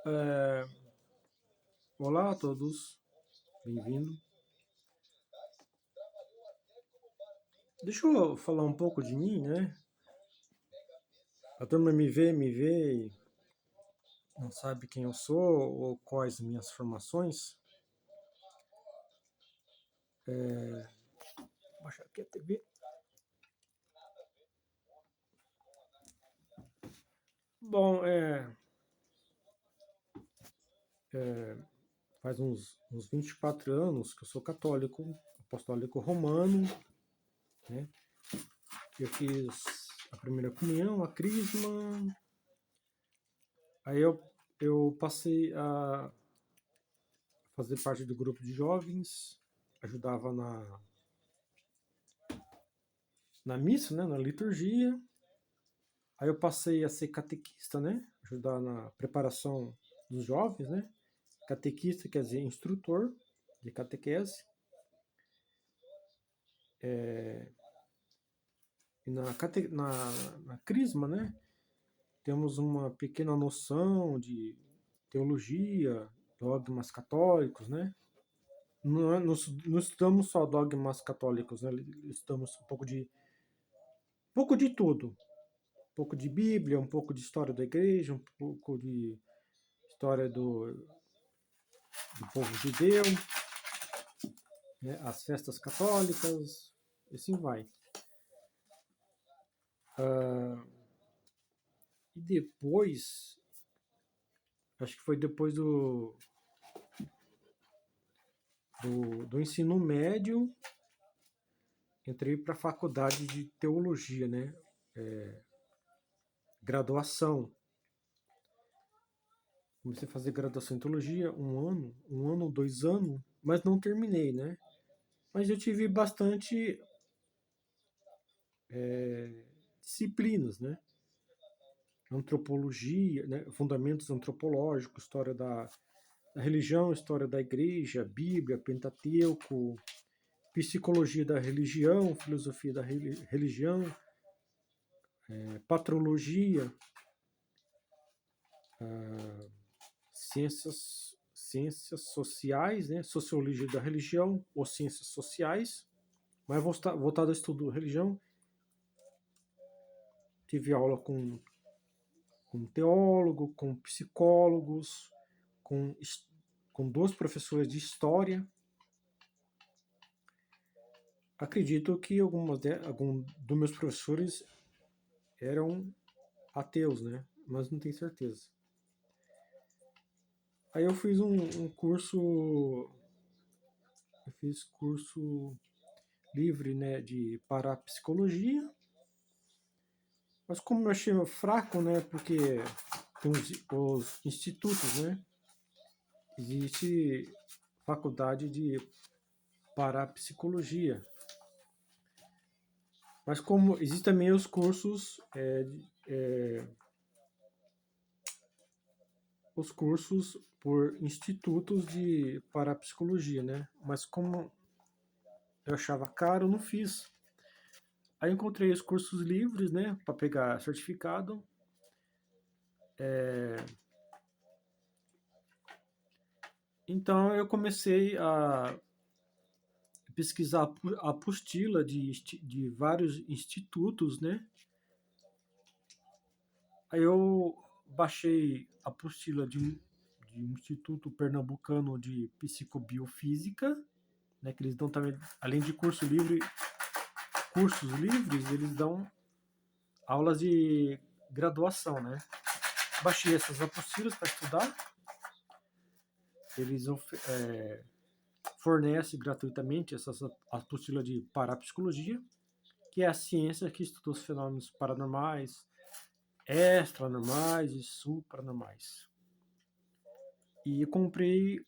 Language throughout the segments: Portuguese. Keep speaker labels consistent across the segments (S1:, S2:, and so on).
S1: É, olá a todos, bem-vindo. Deixa eu falar um pouco de mim, né? A turma me vê e não sabe quem eu sou ou quais minhas formações. Vou baixar aqui a TV. Bom, faz uns 24 anos que eu sou católico, apostólico romano, né? Eu fiz a primeira comunhão, a crisma, aí eu passei a fazer parte do grupo de jovens, ajudava na missa, né, na liturgia. Aí eu passei a ser catequista, né, ajudar na preparação dos jovens, né. Catequista quer dizer instrutor de catequese. E na crisma, né, temos uma pequena noção de teologia, dogmas católicos, né. Não estudamos só dogmas católicos, né, estudamos um pouco de tudo. Um pouco de Bíblia, um pouco de história da igreja, um pouco de história do povo judeu, né, as festas católicas, e assim vai. E depois, acho que foi depois do ensino médio, entrei para a faculdade de teologia, né? Graduação. Comecei a fazer graduação em teologia um ano, 2 anos, mas não terminei, né? Mas eu tive bastante disciplinas, né? Antropologia, né? Fundamentos antropológicos, história da religião, história da igreja, Bíblia, Pentateuco, psicologia da religião, filosofia da religião, patrologia, ciências sociais, né? Sociologia da religião ou ciências sociais, mas voltado ao estudo da religião. Tive aula com teólogo, com psicólogos, com, com 2 professores de história. Acredito que alguns dos meus professores eram ateus, né? Mas não tenho certeza. Aí eu fiz um curso, eu fiz curso livre, né, de parapsicologia, mas como eu achei fraco, né, porque tem os institutos, né, existe faculdade de parapsicologia, mas como existem também os cursos os cursos por institutos de parapsicologia, né? Mas como eu achava caro, eu não fiz. Aí encontrei os cursos livres, né, para pegar certificado. Então eu comecei a pesquisar a apostila de vários institutos, né? Aí eu baixei a apostila de um instituto pernambucano de psicobiofísica, né, que eles dão também, além de cursos livres, eles dão aulas de graduação, né? Baixei essas apostilas para estudar. Eles fornecem gratuitamente essas apostilas de parapsicologia, que é a ciência que estuda os fenômenos paranormais, extranormais e supranormais. E eu comprei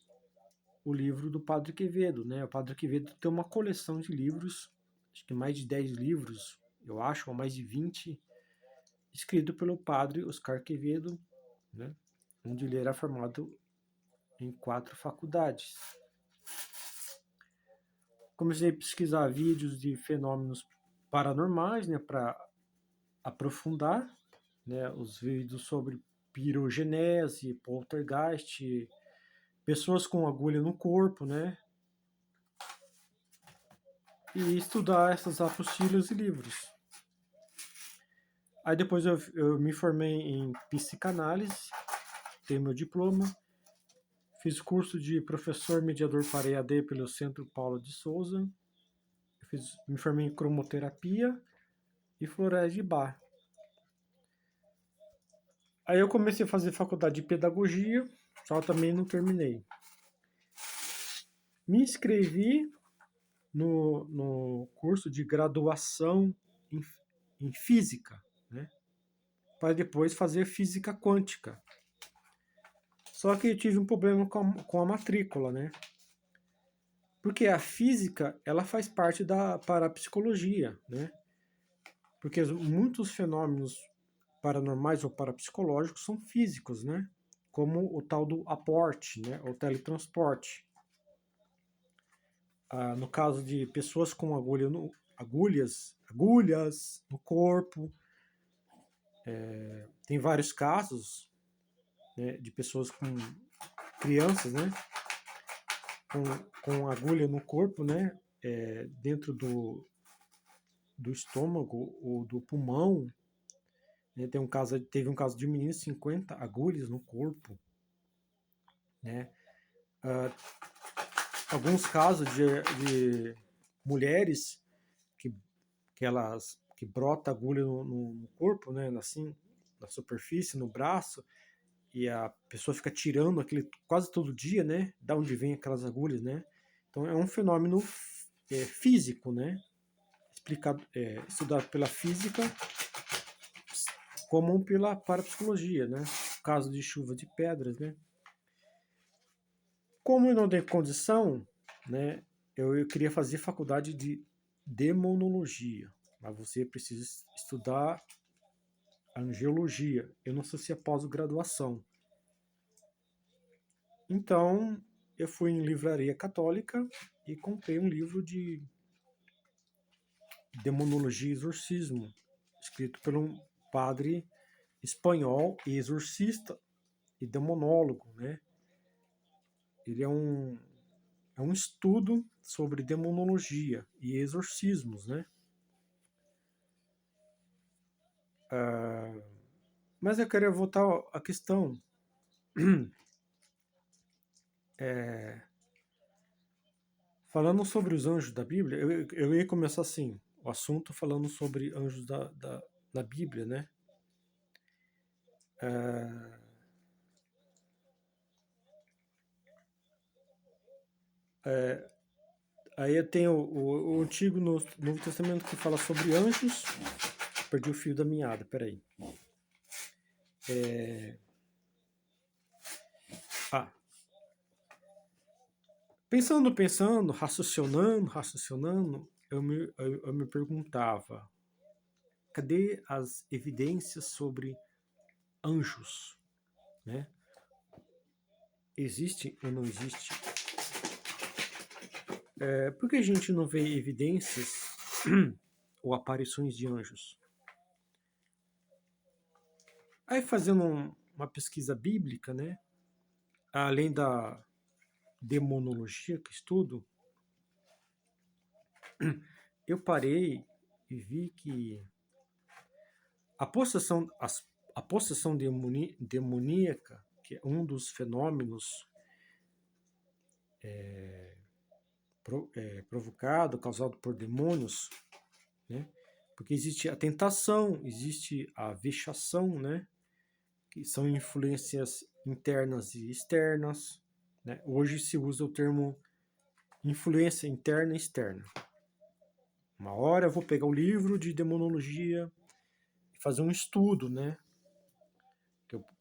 S1: o livro do Padre Quevedo, né? O Padre Quevedo tem uma coleção de livros, acho que mais de 10 livros, eu acho, ou mais de 20, escrito pelo Padre Oscar Quevedo, né? Onde ele era formado em 4 faculdades. Comecei a pesquisar vídeos de fenômenos paranormais, né, para aprofundar, né, os vídeos sobre pirogenese, poltergeist, pessoas com agulha no corpo, né? E estudar essas apostilas e livros. Aí depois eu me formei em psicanálise, tenho meu diploma, fiz curso de professor mediador para EAD pelo Centro Paulo de Souza, me formei em cromoterapia e floresta de Bach. Aí eu comecei a fazer faculdade de pedagogia, só também não terminei. Me inscrevi no curso de graduação em física, né? Para depois fazer física quântica. Só que eu tive um problema com a matrícula, né? Porque a física, ela faz parte da parapsicologia, né? Porque muitos fenômenos paranormais ou parapsicológicos são físicos, né? Como o tal do aporte, né? O teletransporte. No caso de pessoas com agulhas no corpo, tem vários casos, né, de pessoas com crianças, né? Com agulha no corpo, né? Dentro do estômago ou do pulmão. Né? Teve um caso de um menino 50 agulhas no corpo. Né? Alguns casos de mulheres que brota agulha no corpo, né? Assim, na superfície, no braço, e a pessoa fica tirando aquele quase todo dia, né? Da onde vem aquelas agulhas, né? Então é um fenômeno físico, né? Estudado pela física como pela parapsicologia, né? O caso de chuva de pedras, né? Como eu não tenho condição, né? Eu queria fazer faculdade de demonologia, mas você precisa estudar angiologia. Eu não sei se é pós-graduação. Então, eu fui em livraria católica e comprei um livro de demonologia e exorcismo, escrito por um padre espanhol e exorcista e demonólogo, né? Ele é um estudo sobre demonologia e exorcismos, né? Mas eu queria voltar à questão. Falando sobre os anjos da Bíblia, eu ia começar assim, o assunto falando sobre anjos da Bíblia, né? Aí eu tenho o Antigo Novo Testamento que fala sobre anjos. Perdi o fio da meada, peraí. Pensando, raciocinando, eu me perguntava, cadê as evidências sobre anjos, né? Existe ou não existe? Por que a gente não vê evidências ou aparições de anjos? Aí fazendo uma pesquisa bíblica, né? Além da demonologia que estudo, eu parei e vi que a possessão demoníaca, que é um dos fenômenos provocado, causado por demônios, né? Porque existe a tentação, existe a vexação, né? Que são influências internas e externas, né? Hoje se usa o termo influência interna e externa. Uma hora eu vou pegar o livro de demonologia e fazer um estudo, né?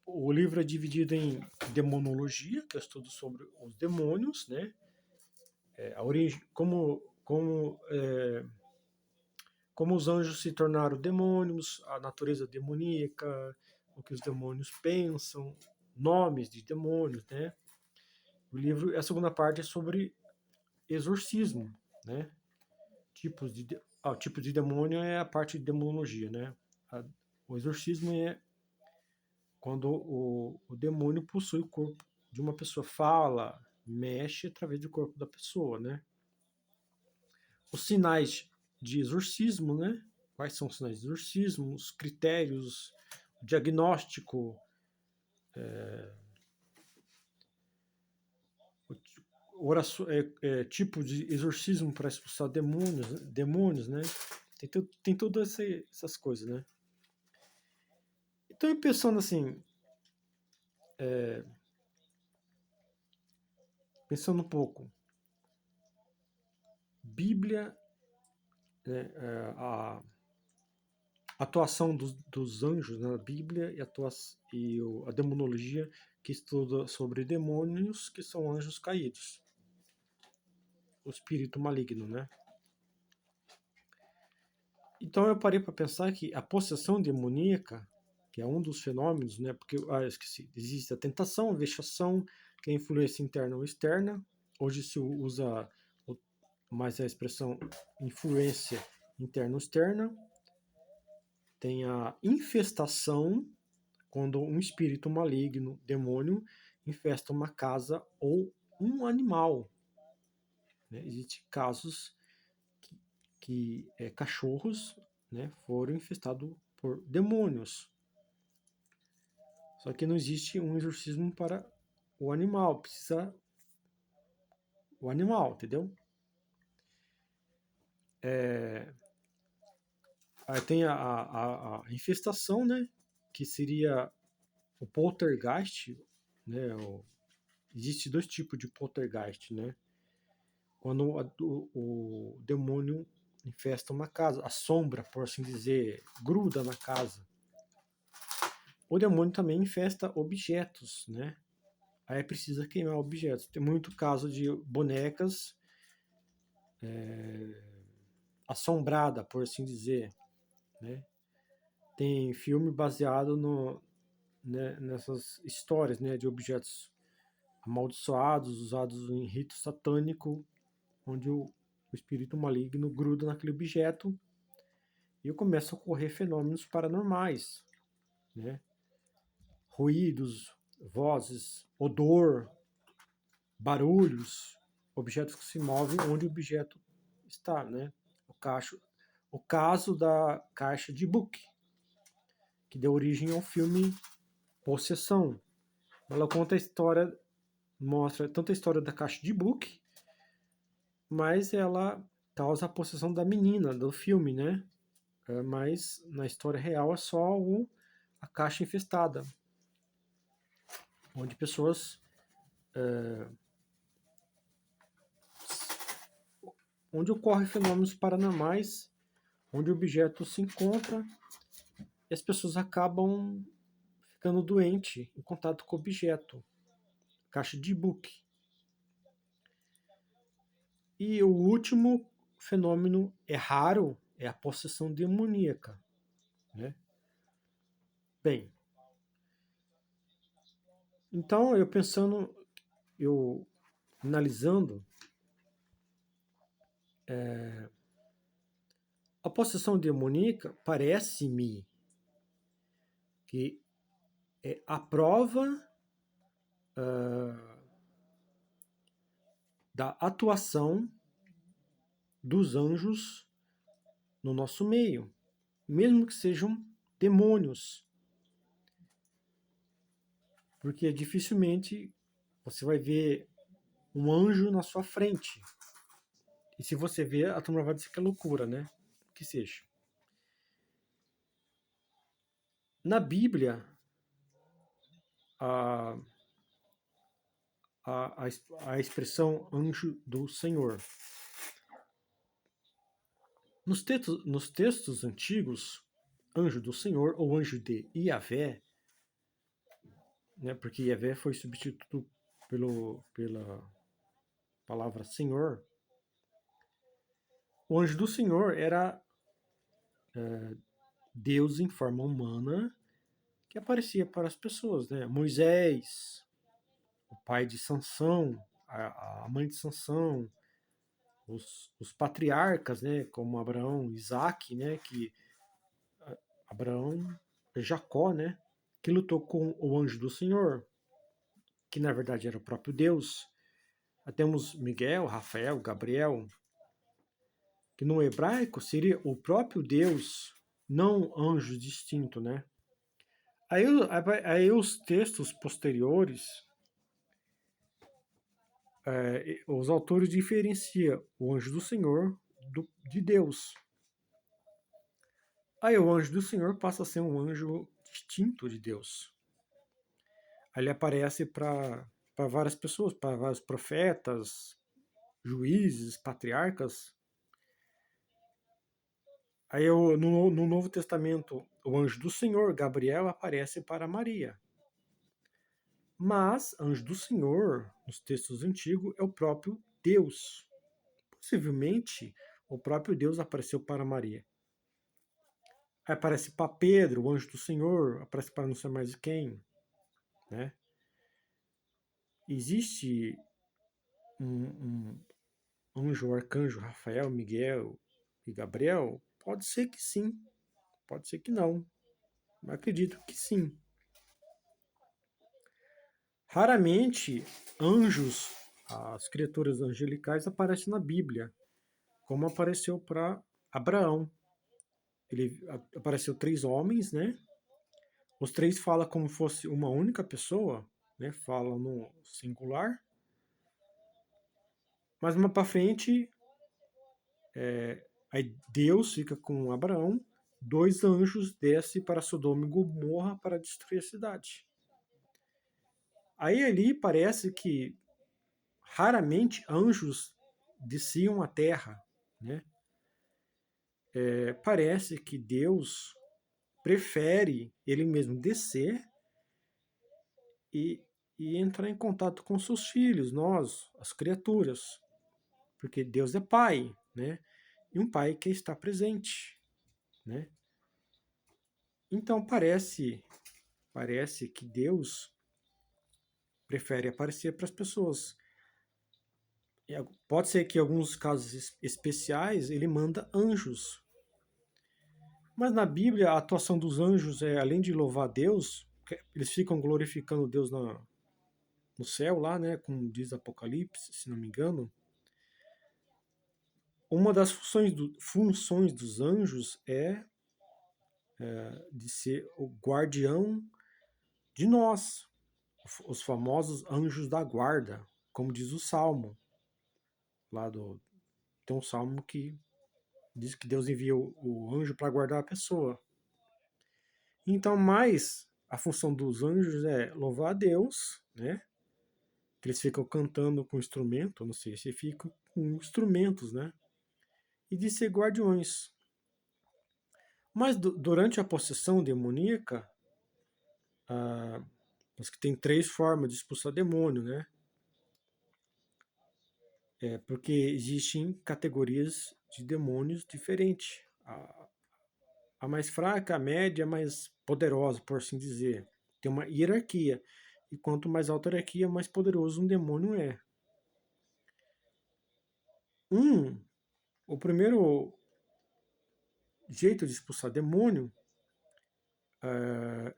S1: O livro é dividido em demonologia, que é o estudo sobre os demônios, né? A origem, como os anjos se tornaram demônios, a natureza demoníaca, o que os demônios pensam, nomes de demônios, né? O livro, a segunda parte é sobre exorcismo, né? O tipo de demônio é a parte de demonologia, né? O exorcismo é quando o demônio possui o corpo de uma pessoa, fala, mexe através do corpo da pessoa, né? Os sinais de exorcismo, né? Quais são os sinais de exorcismo, os critérios, o diagnóstico, tipo de exorcismo para expulsar demônios, né? Tem todas essas coisas, né? Então eu pensando assim, pensando um pouco, Bíblia, né, a atuação dos anjos na Bíblia e a demonologia, que estuda sobre demônios, que são anjos caídos, o espírito maligno, né? Então eu parei para pensar que a possessão demoníaca, que é um dos fenômenos, né? Porque esqueci, existe a tentação, a vexação, que é a influência interna ou externa. Hoje se usa mais a expressão influência interna ou externa. Tem a infestação, quando um espírito maligno, demônio, infesta uma casa ou um animal. Né? Existem casos que cachorros, né, foram infestados por demônios. Só que não existe um exorcismo para o animal, precisa o animal, entendeu? Aí tem a infestação, né, que seria o poltergeist, né, existe dois tipos de poltergeist, né? Quando o demônio infesta uma casa, a sombra, por assim dizer, gruda na casa. O demônio também infesta objetos, né? Aí precisa queimar objetos. Tem muito caso de bonecas assombrada, por assim dizer, né? Tem filme baseado nessas histórias, né, de objetos amaldiçoados, usados em rito satânico, onde o espírito maligno gruda naquele objeto e começam a ocorrer fenômenos paranormais, né? Ruídos, vozes, odor, barulhos, objetos que se movem onde o objeto está, né? O caso da caixa de Book, que deu origem ao filme Possessão. Ela conta a história, mostra tanto a história da caixa de Book, mas ela causa a possessão da menina do filme, né? Mas na história real é só a caixa infestada, onde pessoas onde ocorrem fenômenos paranormais, onde o objeto se encontra e as pessoas acabam ficando doentes em contato com o objeto. Caixa de Book. E o último fenômeno é raro, é a possessão demoníaca, né? Bem, então eu pensando, eu analisando, a possessão demoníaca parece-me que é a prova da atuação dos anjos no nosso meio, mesmo que sejam demônios, porque dificilmente você vai ver um anjo na sua frente. E se você vê, a turma vai dizer que é loucura, né? Que seja. Na Bíblia, a, a expressão anjo do Senhor. Nos textos antigos, anjo do Senhor ou anjo de Iavé, né, porque Iavé foi substituído pela palavra Senhor. O anjo do Senhor era Deus em forma humana que aparecia para as pessoas, né? Moisés, o pai de Sansão, a mãe de Sansão, os patriarcas, né, como Abraão, Isaac, né, que Abraão, Jacó, né, que lutou com o anjo do Senhor, que na verdade era o próprio Deus. Temos Miguel, Rafael, Gabriel, que no hebraico seria o próprio Deus, não anjo distinto, né? Aí os textos posteriores, os autores diferenciam o anjo do Senhor de Deus. Aí o anjo do Senhor passa a ser um anjo distinto de Deus. Aí ele aparece para várias pessoas, para vários profetas, juízes, patriarcas. Aí no Novo Testamento, o anjo do Senhor, Gabriel, aparece para Maria. Mas anjo do Senhor, nos textos antigos, é o próprio Deus. Possivelmente, o próprio Deus apareceu para Maria. Aí aparece para Pedro, o anjo do Senhor, aparece para não sei mais de quem. Né? Existe um anjo, arcanjo, Rafael, Miguel e Gabriel? Pode ser que sim, pode ser que não. Mas acredito que sim. Raramente anjos, as criaturas angelicais aparecem na Bíblia, como apareceu para Abraão. Ele apareceu 3 homens, né? Os 3 falam como fosse uma única pessoa, né? Falam no singular. Mas mais para frente, aí Deus fica com Abraão, 2 anjos descem para Sodoma e Gomorra para destruir a cidade. Aí ali parece que raramente anjos desciam à terra, né? Parece que Deus prefere ele mesmo descer e entrar em contato com seus filhos, nós, as criaturas, porque Deus é pai, né? E um pai que está presente, né? Então parece que Deus prefere aparecer para as pessoas. Pode ser que em alguns casos especiais ele manda anjos. Mas na Bíblia a atuação dos anjos é, além de louvar Deus, eles ficam glorificando Deus no céu lá, né? Como diz Apocalipse, se não me engano. Uma das funções dos anjos é de ser o guardião de nós, os famosos anjos da guarda, como diz o Salmo. Tem um salmo que diz que Deus envia o anjo para guardar a pessoa. Então, mais a função dos anjos é louvar a Deus, né? Que eles ficam cantando com instrumento, não sei se ficam com instrumentos, né? E de ser guardiões. Mas durante a possessão demoníaca, diz que tem 3 formas de expulsar demônio, né? Porque existem categorias de demônios diferentes. A mais fraca, a média, a mais poderosa, por assim dizer. Tem uma hierarquia. E quanto mais alta a hierarquia, mais poderoso um demônio é. O primeiro jeito de expulsar demônio,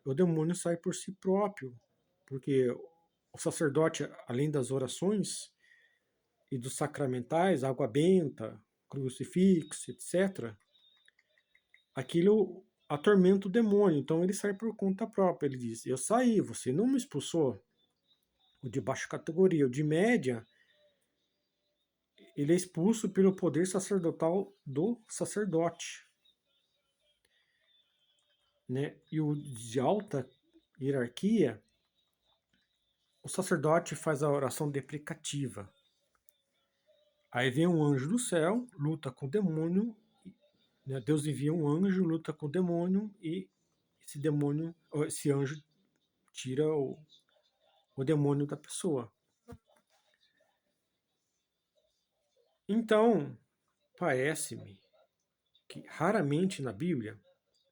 S1: o demônio sai por si próprio. Porque o sacerdote, além das orações e dos sacramentais, água benta, crucifixo, etc., aquilo atormenta o demônio, então ele sai por conta própria. Ele diz: eu saí, você não me expulsou. O de baixa categoria, o de média, ele é expulso pelo poder sacerdotal do sacerdote. Né? E o de alta hierarquia, o sacerdote faz a oração deprecativa. Aí vem um anjo do céu, luta com o demônio, né? Deus envia um anjo, luta com o demônio e esse anjo tira o demônio da pessoa. Então, parece-me que raramente na Bíblia,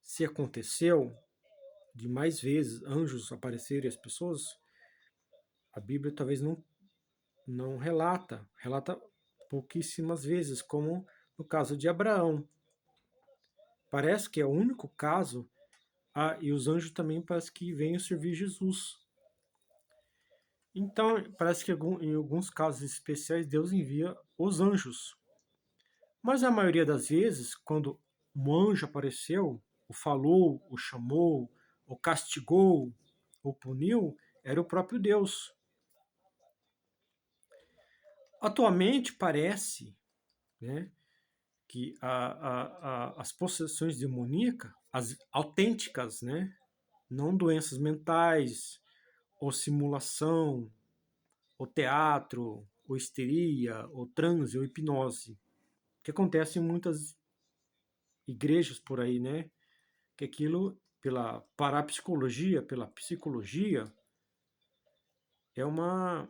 S1: se aconteceu de mais vezes anjos aparecerem às pessoas, a Bíblia talvez não relata pouquíssimas vezes, como no caso de Abraão. Parece que é o único caso e os anjos também parece que vêm servir Jesus. Então, parece que em alguns casos especiais Deus envia os anjos. Mas a maioria das vezes, quando um anjo apareceu, o falou, o chamou, o castigou, o puniu, era o próprio Deus. Atualmente parece, né, que as possessões demoníacas, as autênticas, né, não doenças mentais, ou simulação, ou teatro, ou histeria, ou transe, ou hipnose, que acontece em muitas igrejas por aí, né? Que aquilo, pela parapsicologia, pela psicologia, é uma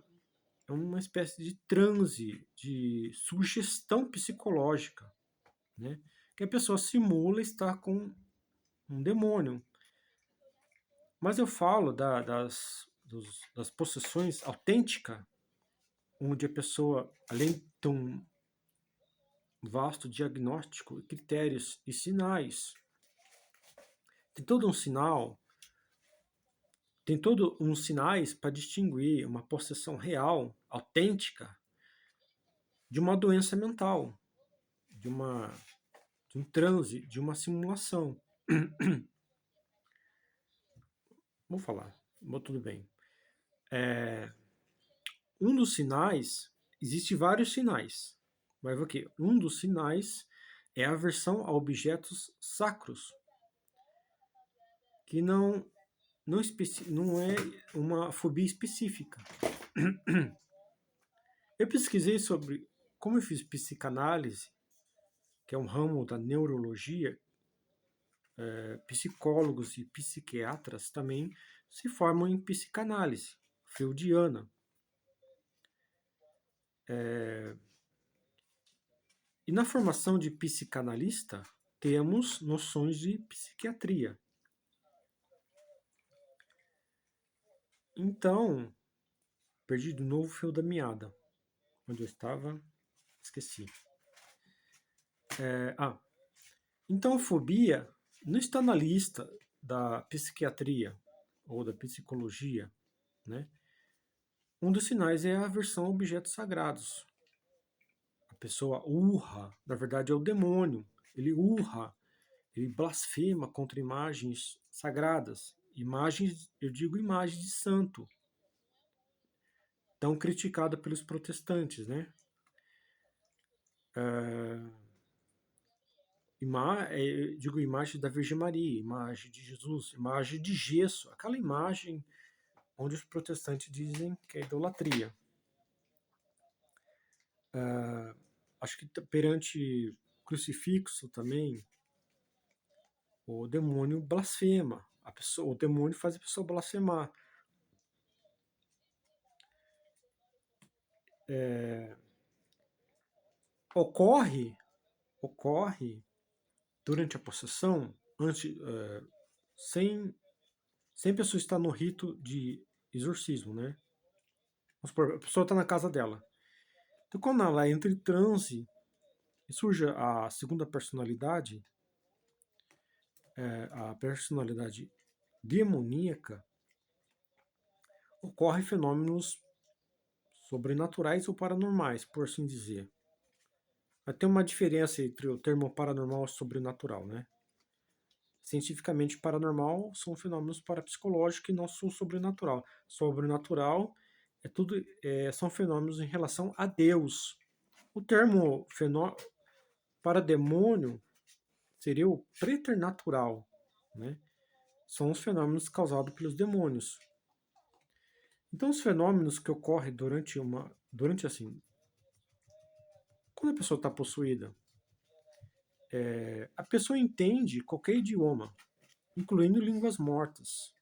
S1: espécie de transe, de sugestão psicológica, né? Que a pessoa simula estar com um demônio. Mas eu falo das possessões autênticas, onde a pessoa, além de ter um vasto diagnóstico, critérios e sinais, tem todo um sinal, tem todos uns sinais para distinguir uma possessão real, autêntica, de uma doença mental, de um transe, de uma simulação. Vou falar, tudo bem. Um dos sinais, existe vários sinais, mas aqui, um dos sinais é a aversão a objetos sacros, que não é uma fobia específica. Eu pesquisei sobre como eu fiz psicanálise, que é um ramo da neurologia. Psicólogos e psiquiatras também se formam em psicanálise freudiana. E na formação de psicanalista, temos noções de psiquiatria. Então, perdi de novo o fio da meada. Onde eu estava, esqueci. Então a fobia não está na lista da psiquiatria ou da psicologia, né? Um dos sinais é a aversão a objetos sagrados. A pessoa urra, na verdade é o demônio. Ele urra, ele blasfema contra imagens sagradas. Imagens, eu digo imagens de santo, tão criticada pelos protestantes, né? Digo imagem da Virgem Maria, imagem de Jesus, imagem de gesso, aquela imagem onde os protestantes dizem que é idolatria. Acho que perante o crucifixo também, o demônio blasfema. O demônio faz a pessoa blasfemar. Ocorre durante a possessão, sem a pessoa estar no rito de exorcismo, né? Vamos supor, a pessoa está na casa dela. Então, quando ela entra em transe e surge a segunda personalidade, a personalidade demoníaca, ocorrem fenômenos sobrenaturais ou paranormais, por assim dizer. Mas tem uma diferença entre o termo paranormal e sobrenatural, né? Cientificamente, paranormal são fenômenos parapsicológicos que não são sobrenatural. Sobrenatural são fenômenos em relação a Deus. O termo parademônio seria o preternatural, né? São os fenômenos causados pelos demônios. Então, os fenômenos que ocorrem durante assim, quando a pessoa está possuída, a pessoa entende qualquer idioma, incluindo línguas mortas.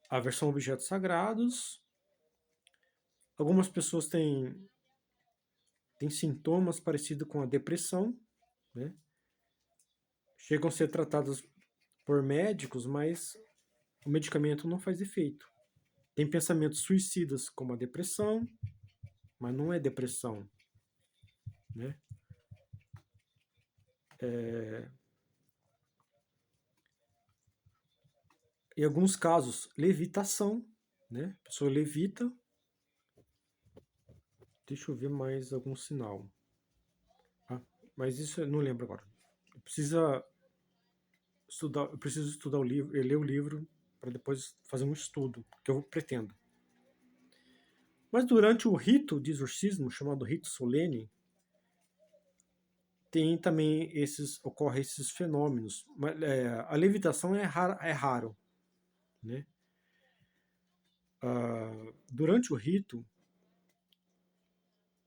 S1: Aversão a objetos sagrados. Algumas pessoas têm sintomas parecidos com a depressão, né? Chegam a ser tratadas por médicos, mas o medicamento não faz efeito. Tem pensamentos suicidas, como a depressão, mas não é depressão, né? Em alguns casos, levitação, né? A pessoa levita. Deixa eu ver mais algum sinal. Ah, mas isso eu não lembro agora. Precisa eu preciso estudar o livro, ler o livro para depois fazer um estudo, que eu pretendo. Mas durante o rito de exorcismo, chamado rito solene, tem também ocorrem esses fenômenos. A levitação é raro, né? Durante o rito,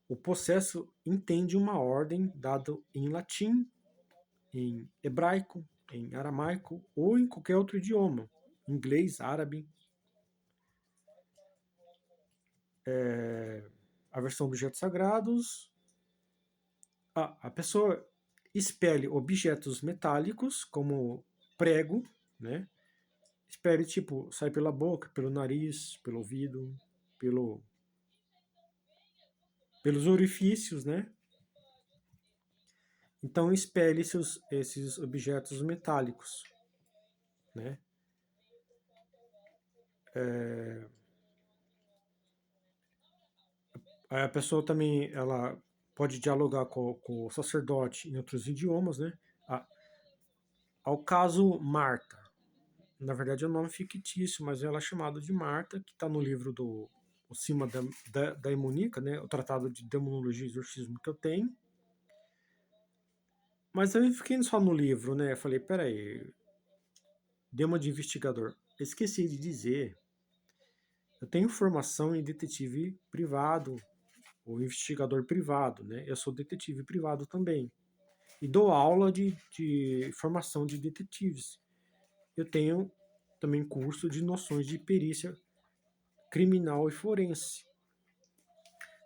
S1: o possesso entende uma ordem dada em latim, em hebraico, em aramaico ou em qualquer outro idioma, inglês, árabe. A versão objetos sagrados. A pessoa expele objetos metálicos, como prego, né? Expele, tipo, sai pela boca, pelo nariz, pelo ouvido, pelos orifícios, né? Então expele esses objetos metálicos, né? A pessoa também ela pode dialogar com o sacerdote em outros idiomas, né? Ao caso Marta, na verdade é um nome fictício, mas ela é chamada de Marta, que está no livro do O Cima da Demoníaca, né? O Tratado de Demonologia e Exorcismo que eu tenho. Mas eu fiquei só no livro, né? Eu falei, peraí, deu uma de investigador. Eu esqueci de dizer, eu tenho formação em detetive privado, ou investigador privado, né? Eu sou detetive privado também. E dou aula de formação de detetives. Eu tenho também curso de noções de perícia criminal e forense.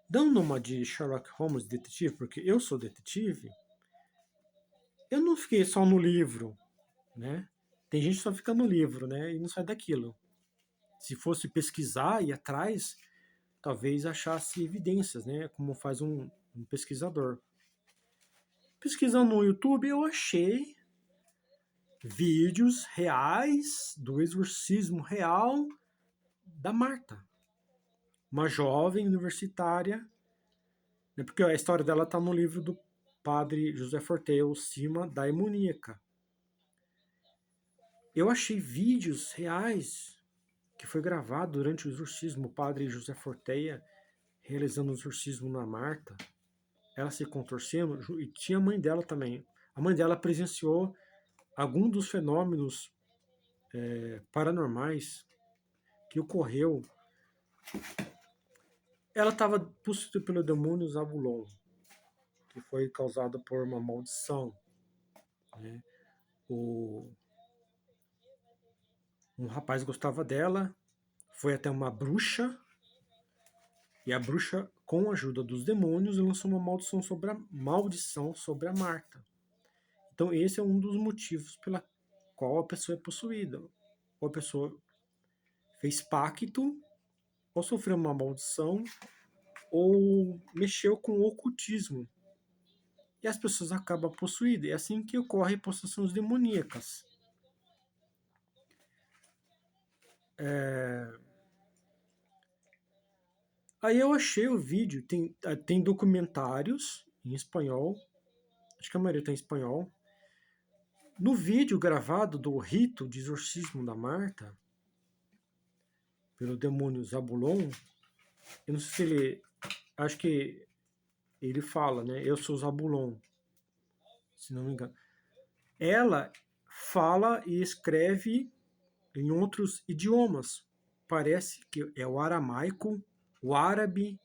S1: Dando uma de Sherlock Holmes detetive, porque eu sou detetive, eu não fiquei só no livro, né? Tem gente que só fica no livro, né? E não sai daquilo. Se fosse pesquisar e ir atrás, talvez achasse evidências, né? Como faz um pesquisador. Pesquisando no YouTube, eu achei vídeos reais do exorcismo real da Marta, uma jovem universitária, né? Porque a história dela está no livro do padre José Fortel, Cima da Demoníaca. Eu achei vídeos reais que foi gravado durante o exorcismo, o padre José Forteia realizando o exorcismo na Marta, ela se contorcendo, e tinha a mãe dela também. A mãe dela presenciou algum dos fenômenos paranormais que ocorreu. Ela estava possuída pelo demônio Zabulon, que foi causado por uma maldição, né? Um rapaz gostava dela, foi até uma bruxa, e a bruxa, com a ajuda dos demônios, lançou uma maldição sobre a Marta. Então esse é um dos motivos pela qual a pessoa é possuída. Ou a pessoa fez pacto, ou sofreu uma maldição, ou mexeu com o ocultismo. E as pessoas acabam possuídas. É assim que ocorrem possessões demoníacas. Aí eu achei o vídeo, tem documentários em espanhol, acho que a maioria está em espanhol. No vídeo gravado do rito de exorcismo da Marta, pelo demônio Zabulon, eu não sei se ele. Acho que ele fala, né? Eu sou Zabulon, se não me engano. Ela fala e escreve em outros idiomas. Parece que é o aramaico, o árabe,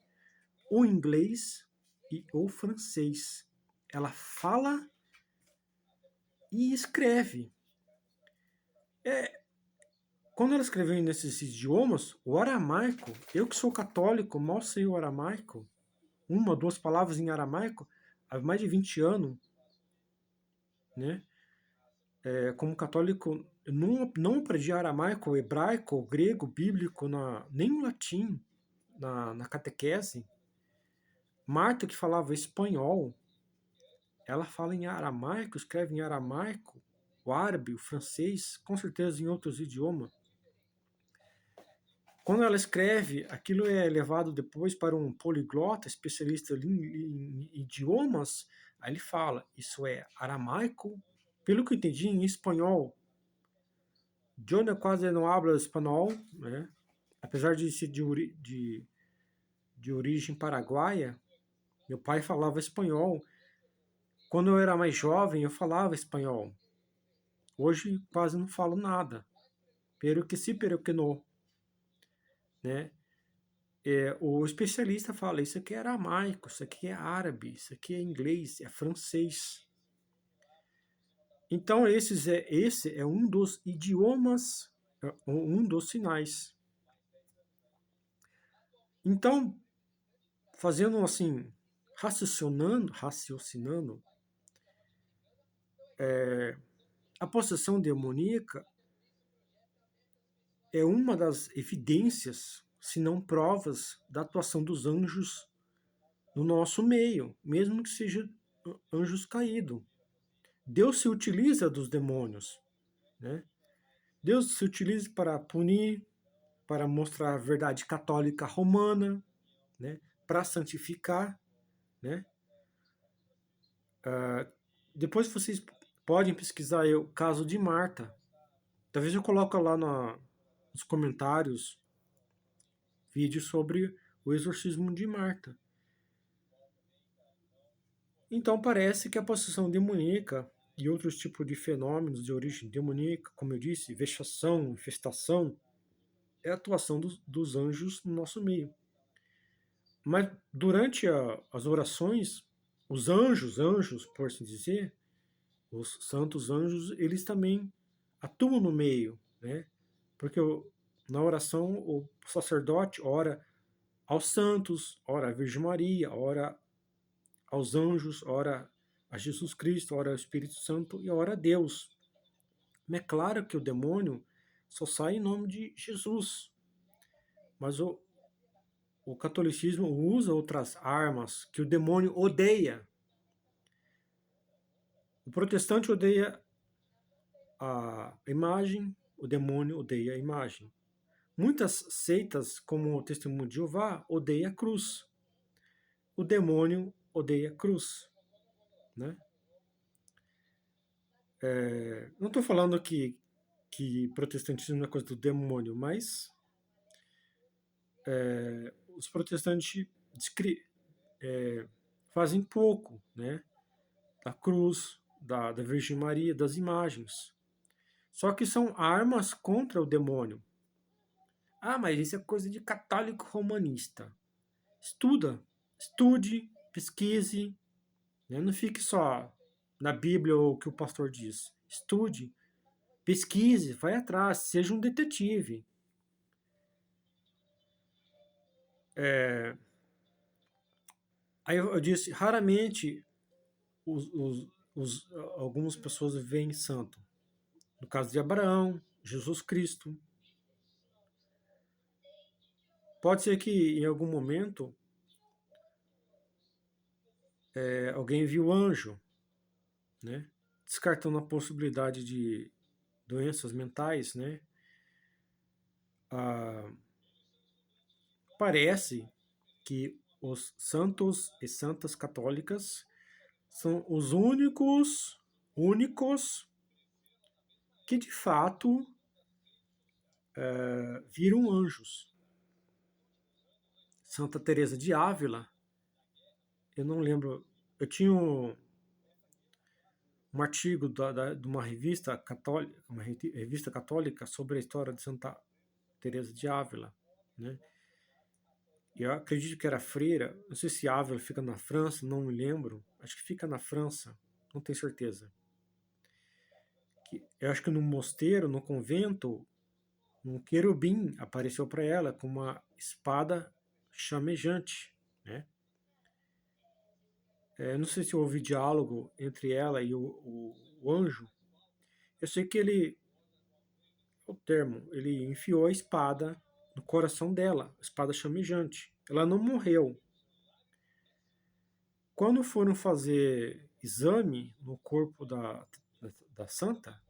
S1: o inglês e o francês. Ela fala e escreve. Quando ela escreveu nesses idiomas, o aramaico, eu que sou católico, mal sei o aramaico, uma, duas palavras em aramaico, há mais de 20 anos, né? Como católico, eu não aprendi aramaico, hebraico, grego, bíblico, nem o latim na catequese. Marta, que falava espanhol, ela fala em aramaico, escreve em aramaico, o árabe, o francês, com certeza em outros idiomas. Quando ela escreve, aquilo é levado depois para um poliglota, especialista em idiomas, aí ele fala, isso é aramaico, pelo que eu entendi, em espanhol. Eu quase não hablo espanhol, né? Apesar de ser de origem paraguaia, meu pai falava espanhol. Quando eu era mais jovem, eu falava espanhol. Hoje quase não falo nada. Pero que sí, pero que no. Né? O especialista fala, isso aqui é aramaico, isso aqui é árabe, isso aqui é inglês, é francês. Então esse é um dos idiomas, um dos sinais. Então, fazendo assim, raciocinando, a possessão demoníaca é uma das evidências, se não provas, da atuação dos anjos no nosso meio, mesmo que seja anjos caídos. Deus se utiliza dos demônios, né? Deus se utiliza para punir, para mostrar a verdade católica romana, né? Para santificar, né? Depois vocês podem pesquisar aí o caso de Marta. Talvez eu coloque lá nos comentários vídeo sobre o exorcismo de Marta. Então parece que a possessão demoníaca e outros tipos de fenômenos de origem demoníaca, como eu disse, vexação, infestação, é a atuação dos anjos no nosso meio. Mas durante as orações, os anjos, por assim dizer, os santos anjos, eles também atuam no meio, né? Porque na oração o sacerdote ora aos santos, ora à Virgem Maria, ora aos anjos, ora a Jesus Cristo, ora ao Espírito Santo e ora a Deus. É claro que o demônio só sai em nome de Jesus, mas o catolicismo usa outras armas que o demônio odeia. O protestante odeia a imagem, o demônio odeia a imagem. Muitas seitas, como o Testemunho de Jeová, odeia a cruz. O demônio odeia a cruz, né? Não estou falando que protestantismo é coisa do demônio, mas os protestantes fazem pouco, né? Da cruz, da Virgem Maria, das imagens. Só que são armas contra o demônio. Ah, mas isso é coisa de católico romanista. Estude, pesquise, né? Não fique só na Bíblia ou o que o pastor diz. Estude, pesquise, vai atrás, seja um detetive. Aí eu disse, raramente algumas pessoas veem santo. No caso de Abraão, Jesus Cristo. Pode ser que em algum momento alguém viu anjo, né? Descartando a possibilidade de doenças mentais, né? Parece que os santos e santas católicas são os únicos que de fato viram anjos. Santa Teresa de Ávila, eu não lembro, eu tinha um artigo de uma revista católica sobre a história de Santa Teresa de Ávila, né? Eu acredito que era freira, não sei se Ávila fica na França, não me lembro, acho que fica na França, não tenho certeza. Eu acho que no mosteiro, no convento, um querubim apareceu para ela com uma espada chamejante, né? Não sei se houve diálogo entre ela e o anjo. Eu sei que ele enfiou a espada no coração dela, a espada chamejante. Ela não morreu. Quando foram fazer exame no corpo da santa,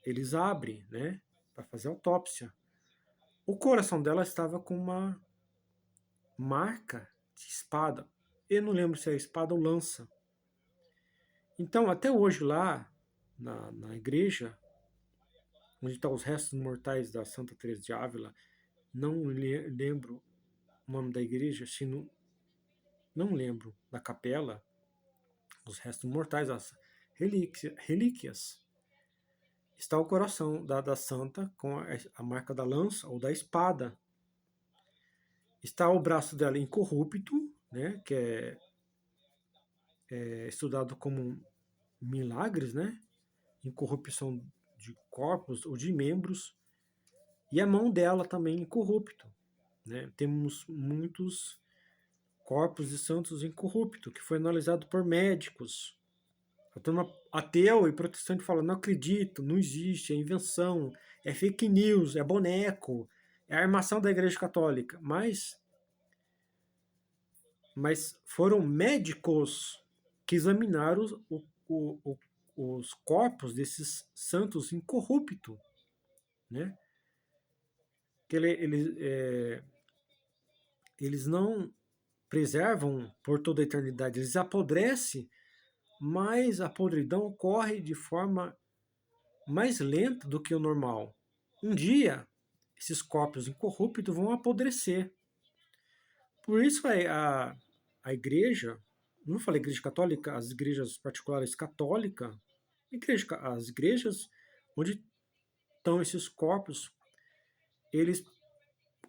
S1: eles abrem, né, para fazer autópsia. o coração dela estava com uma marca de espada. Eu não lembro se é espada ou lança. Então, até hoje lá, na igreja, onde estão os restos mortais da Santa Teresa de Ávila, não lembro o nome da igreja, se não lembro da capela, os restos mortais, as relíquias, está o coração da santa com a marca da lança ou da espada. Está o braço dela incorrupto, né, que é estudado como milagres, né, incorrupção de corpos ou de membros, e a mão dela também incorrupto. Né? Temos muitos corpos de santos incorrupto, que foi analisado por médicos. A turma ateu e protestante fala, não acredito, não existe, é invenção, é fake news, é boneco, é armação da Igreja Católica. Mas foram médicos que examinaram os corpos desses santos incorruptos, né? Que eles não preservam por toda a eternidade, eles apodrecem, mas a podridão ocorre de forma mais lenta do que o normal. Um dia, esses corpos incorruptos vão apodrecer. Por isso a igreja, não falei igreja católica, as igrejas particulares católicas, as igrejas onde estão esses corpos, eles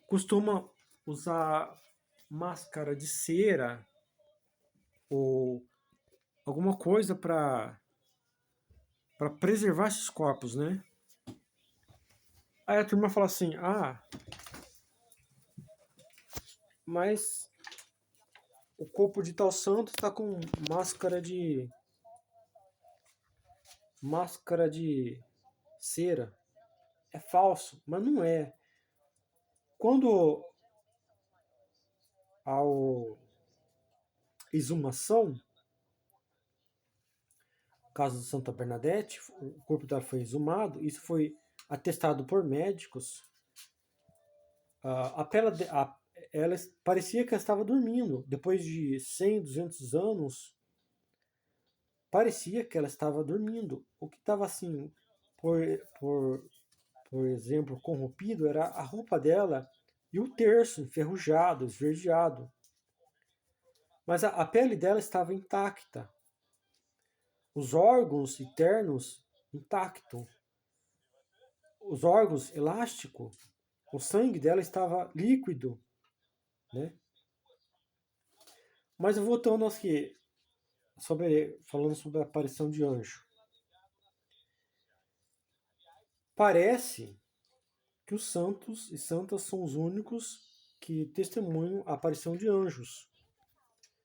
S1: costumam usar máscara de cera ou alguma coisa para preservar esses corpos, né? Aí a turma fala assim, mas o corpo de tal santo está com máscara de cera. É falso, mas não é. Quando a exumação, caso de Santa Bernadette, o corpo dela foi exumado, isso foi atestado por médicos. Ela parecia que ela estava dormindo. Depois de 100, 200 anos, parecia que ela estava dormindo. O que estava assim, por exemplo, corrompido era a roupa dela e o terço enferrujado, esverdeado. Mas a pele dela estava intacta. Os órgãos internos intactos. Os órgãos elásticos. O sangue dela estava líquido. Né? Mas voltando aqui, falando sobre a aparição de anjo. Parece que os santos e santas são os únicos que testemunham a aparição de anjos.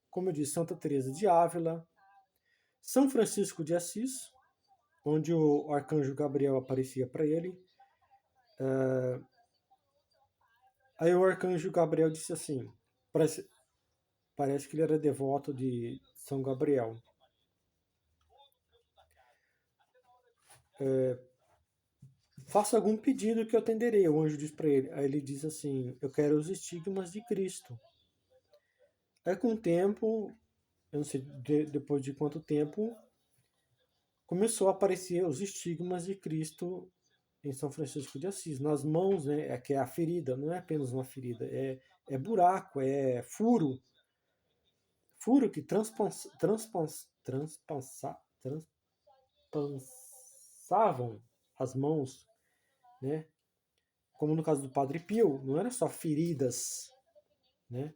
S1: Como eu disse, Santa Teresa de Ávila, São Francisco de Assis, onde o arcanjo Gabriel aparecia para ele. Aí o arcanjo Gabriel disse assim, parece que ele era devoto de São Gabriel. Faça algum pedido que eu atenderei, o anjo diz para ele. Aí ele diz assim, eu quero os estigmas de Cristo. Aí com o tempo, eu não sei depois de quanto tempo, começou a aparecer os estigmas de Cristo em São Francisco de Assis, nas mãos, né, que é a ferida, não é apenas uma ferida, é buraco, é furo que transpassavam as mãos, né? Como no caso do Padre Pio, não era só feridas, né?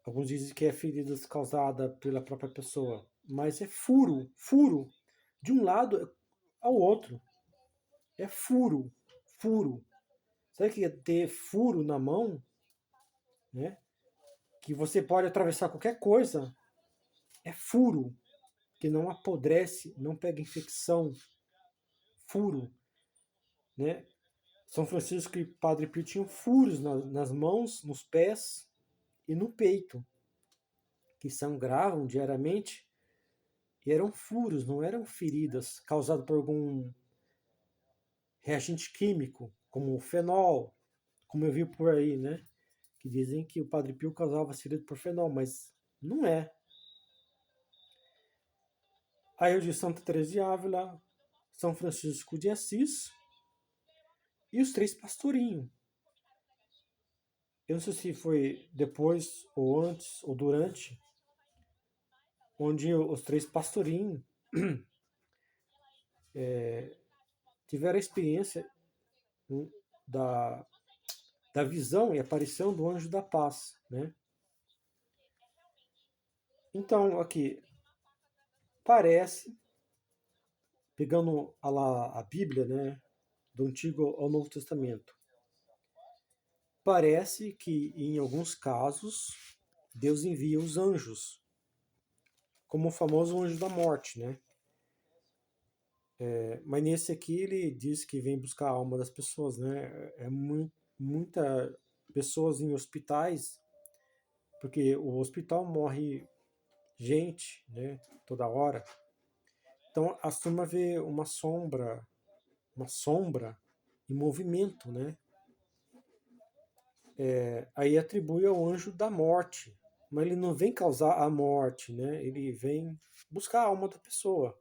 S1: Alguns dizem que é feridas causadas pela própria pessoa, mas é furo de um lado ao outro. É furo. Sabe o que é ter furo na mão? Né? Que você pode atravessar qualquer coisa. É furo. Que não apodrece, não pega infecção. Furo. Né? São Francisco e Padre Pio tinham furos nas mãos, nos pés e no peito, que sangravam diariamente. E eram furos, não eram feridas causadas por algum reagente químico, como o fenol, como eu vi por aí, né? Que dizem que o Padre Pio causava sida por fenol, mas não é. Aí eu disse Santa Teresa de Ávila, São Francisco de Assis e os três pastorinhos. Eu não sei se foi depois, ou antes, ou durante, onde os três pastorinhos tiveram a experiência da, da visão e aparição do anjo da paz, né? Então, aqui, parece, pegando a Bíblia, né, do Antigo ao Novo Testamento, parece que, em alguns casos, Deus envia os anjos, como o famoso anjo da morte, né? Mas nesse aqui ele diz que vem buscar a alma das pessoas, né? Muita pessoas em hospitais, porque o hospital morre gente, né? Toda hora. Então a turma vê uma sombra em movimento, né? Aí atribui ao anjo da morte, mas ele não vem causar a morte, né? Ele vem buscar a alma da pessoa.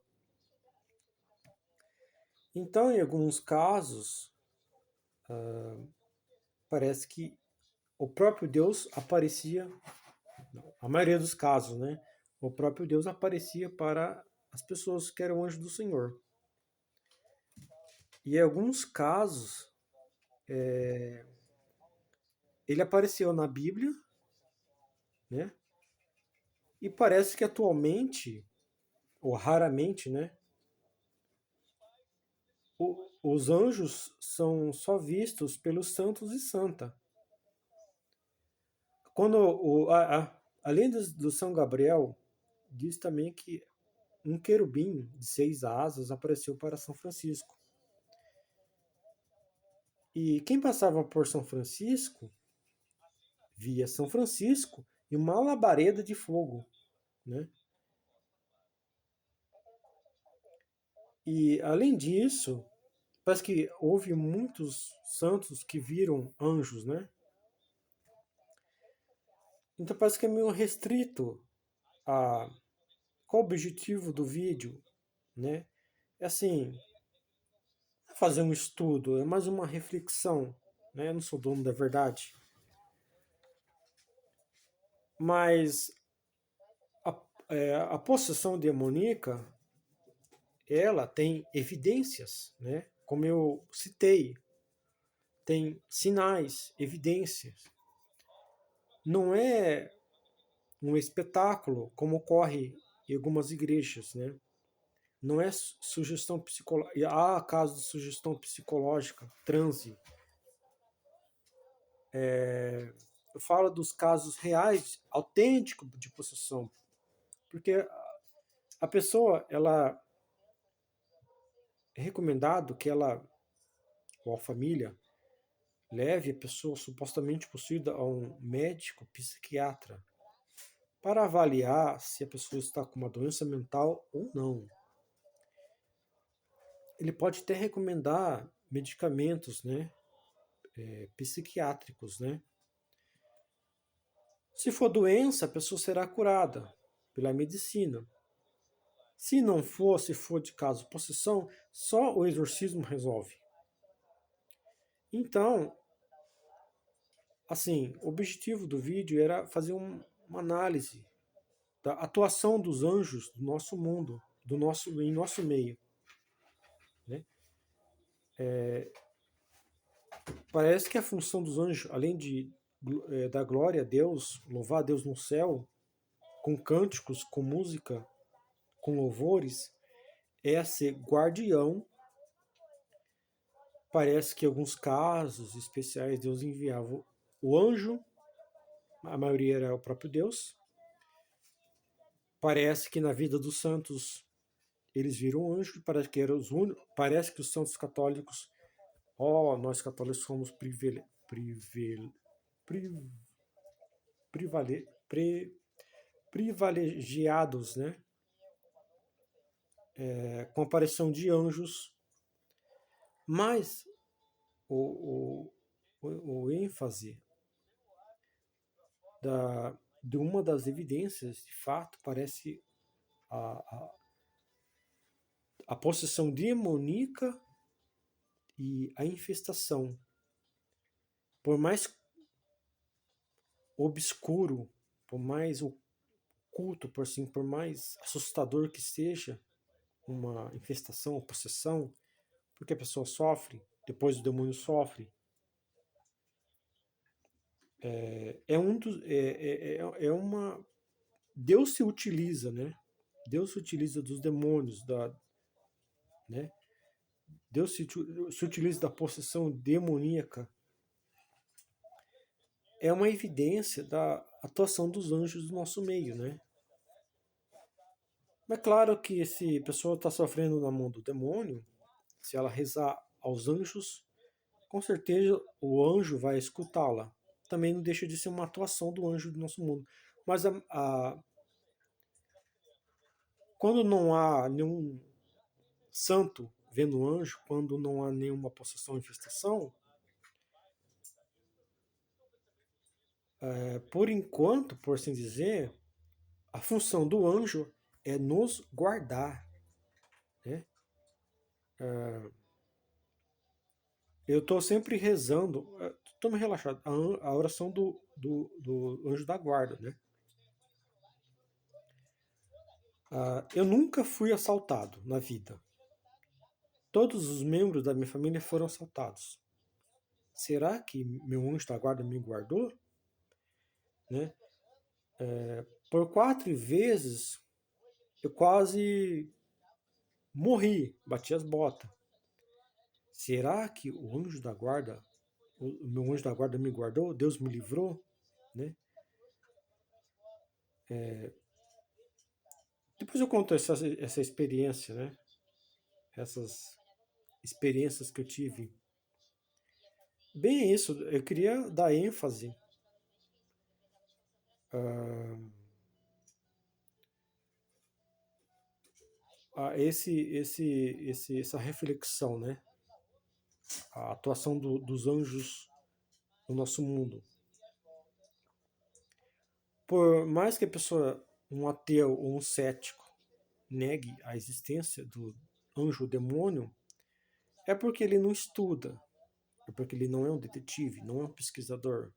S1: Então, em alguns casos, parece que o próprio Deus aparecia, a maioria dos casos, né? O próprio Deus aparecia para as pessoas que eram anjos do Senhor. E em alguns casos, ele apareceu na Bíblia, né? E parece que atualmente, ou raramente, né? Os anjos são só vistos pelos santos e santa. Quando além do São Gabriel, diz também que um querubim de 6 asas apareceu para São Francisco. E quem passava por São Francisco via São Francisco e uma labareda de fogo, né? E além disso, parece que houve muitos santos que viram anjos, né? Então parece que é meio restrito a qual o objetivo do vídeo, né? É assim, fazer um estudo, é mais uma reflexão, né? Eu não sou dono da verdade. Mas a possessão demoníaca, ela tem evidências, né? Como eu citei, tem sinais, evidências. Não é um espetáculo como ocorre em algumas igrejas, né? Não é sugestão psicológica. Há casos de sugestão psicológica, transe. Eu falo dos casos reais, autênticos de possessão. Porque a pessoa, ela é recomendado que ela, ou a família, leve a pessoa supostamente possuída a um médico psiquiatra para avaliar se a pessoa está com uma doença mental ou não. Ele pode até recomendar medicamentos, né, psiquiátricos, né. Se for doença, a pessoa será curada pela medicina. Se não for, se for de caso possessão, só o exorcismo resolve. Então, assim, o objetivo do vídeo era fazer uma análise da atuação dos anjos do nosso mundo, em nosso meio. Né? Parece que a função dos anjos, além de dar glória a Deus, louvar a Deus no céu, com cânticos, com música, com louvores, é ser guardião. Parece que em alguns casos especiais Deus enviava o anjo, a maioria era o próprio Deus. Parece que na vida dos santos eles viram anjo, parece que eram os únicos, parece que os santos católicos, nós católicos somos privilegiados, né? Com a aparição de anjos, mas o, o ênfase de uma das evidências, de fato, parece a, a, a possessão demoníaca e a infestação. Por mais obscuro, por mais oculto, por mais assustador que seja uma infestação ou possessão, porque a pessoa sofre, depois o demônio sofre, é um dos, é uma Deus se utiliza, né? Deus se utiliza dos demônios, né? Deus se utiliza da possessão demoníaca. É uma evidência da atuação dos anjos do nosso meio, né? Mas claro que se a pessoa está sofrendo na mão do demônio, se ela rezar aos anjos, com certeza o anjo vai escutá-la. Também não deixa de ser uma atuação do anjo do nosso mundo. Mas quando não há nenhum santo vendo o anjo, quando não há nenhuma possessão ou infestação, por enquanto, por assim dizer, a função do anjo é nos guardar, né? Eu estou sempre rezando, estou me relaxado, a oração do anjo da guarda, né? Eu nunca fui assaltado na vida. Todos os membros da minha família foram assaltados. Será que meu anjo da guarda me guardou? Né? Por 4 vezes eu quase morri, bati as botas. Será que o anjo da guarda, o meu anjo da guarda me guardou? Deus me livrou? Né? Depois eu conto essa experiência, né? Essas experiências que eu tive. Bem isso, eu queria dar ênfase a essa reflexão, né? A atuação dos anjos no nosso mundo. Por mais que a pessoa, um ateu ou um cético, negue a existência do anjo demônio, é porque ele não estuda, é porque ele não é um detetive, não é um pesquisador.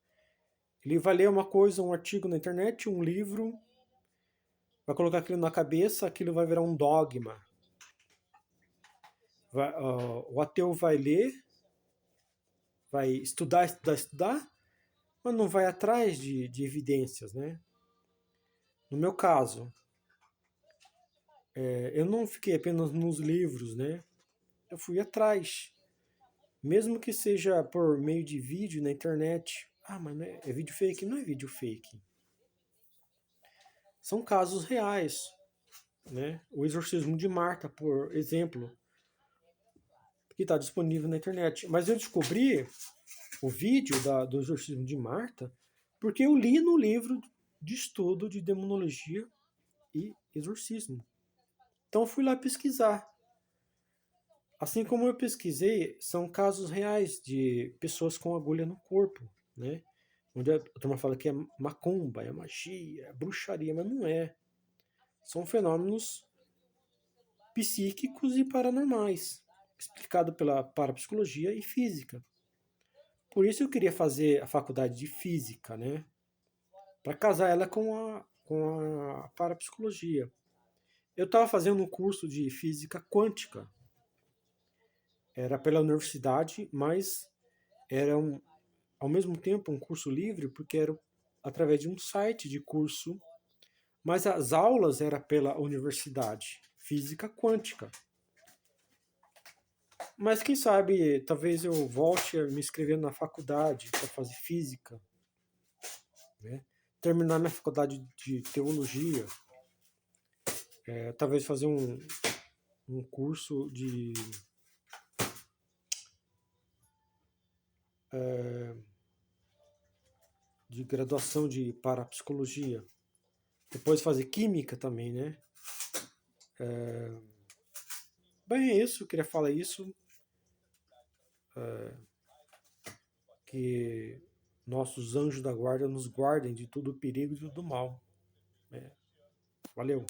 S1: Ele vai ler uma coisa, um artigo na internet, um livro, vai colocar aquilo na cabeça, aquilo vai virar um dogma. O ateu vai ler, vai estudar, mas não vai atrás de evidências, né? No meu caso, eu não fiquei apenas nos livros, né? Eu fui atrás, mesmo que seja por meio de vídeo na internet. Ah, mas é vídeo fake? Não é vídeo fake. São casos reais, né? O exorcismo de Marta, por exemplo, que está disponível na internet. Mas eu descobri o vídeo do exorcismo de Marta porque eu li no livro de estudo de demonologia e exorcismo. Então eu fui lá pesquisar. Assim como eu pesquisei, são casos reais de pessoas com agulha no corpo, né? Onde a turma fala que é macumba, é magia, é bruxaria, mas não é. São fenômenos psíquicos e paranormais, explicado pela parapsicologia e física. Por isso eu queria fazer a faculdade de física, né? Para casar ela com a parapsicologia. Eu estava fazendo um curso de física quântica. Era pela universidade, mas era ao mesmo tempo um curso livre, porque era através de um site de curso, mas as aulas era pela universidade, física quântica. Mas quem sabe, talvez eu volte a me inscrever na faculdade para fazer física, né? Terminar minha faculdade de teologia, talvez fazer um curso de graduação de parapsicologia. Depois fazer química também, né? Bem, é isso, eu queria falar isso. que nossos anjos da guarda nos guardem de todo perigo e de todo mal. Valeu!